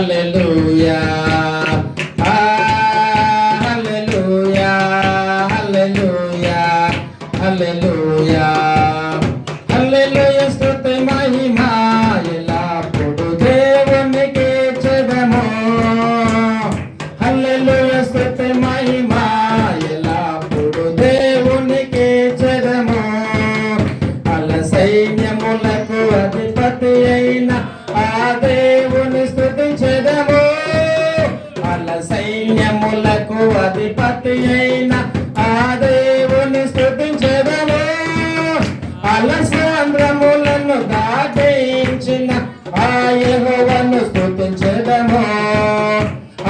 హల్లెలూయా హల్లెలూయా హల్లెలూయా హల్లెలూయా హల్లెలూయా స్తుతి మహిమ ఎల్లప్పుడు దేవునికి చెదము హల్లెలూయా స్తుతి మహిమ ఎల్లప్పుడు దేవునికి చెదము అల సైన్యములకు అధిపతి అయిన ఆ దేవుని స్తుతించెదము అల సైన్యములకు అధిపతి అయిన ఆ దేవుని స్తుతించెదము అల సాంద్రములను దాటించిన ఆ యెహోవాను స్తుతించెదము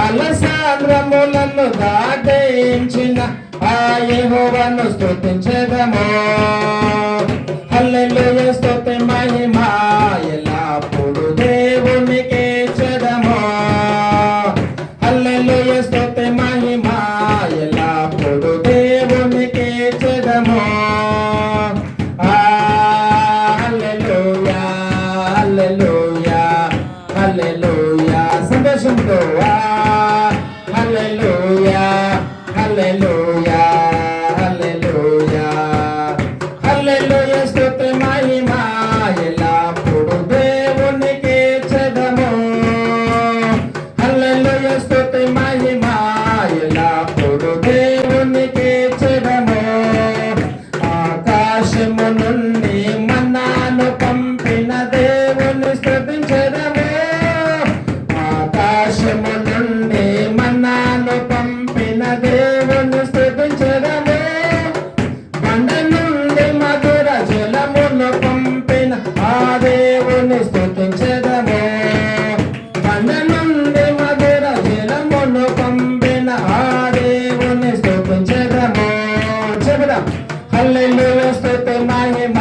అల సాంద్రములను దాటించిన ఆ యెహోవాను స్తుతించెదము హల్లెలూయా స్తుతి మహిమ ఎల్లప్పుడు దేవునికే చెదము హల్లెలూయా స్తుతి మహిమ ఎల్లప్పుడు దేవునికే చెదము హల్లెలూయా హల్లెలూయా హల్లెలూయా సందేశంతో హల్లెలూయా హల్లెలూయా హల్లెలూయా హల్లెలూయా స్తుతి మహిమ ఎల్లప్పుడు దేవునికే చెదము హల్లెలూయా స్తుతి మహిమ ఎల్లప్పుడు దేవునికే చెదము ఆకాశము నుండి మన్నాను పంపిన దేవుని స్తుతించెదము ఆకాశము నుండి మన్నాను పంపిన దేవుని స్తుతించెదము బండ నుండి మధుర జలమును పంపిన ఆ దేవుని స్తుతించెదము బండ నుండి మధుర జలమును పంపిన ఆ దేవుని స్తుతించెదము చెబుదాం హల్లెలూయా స్తుతి మహిమ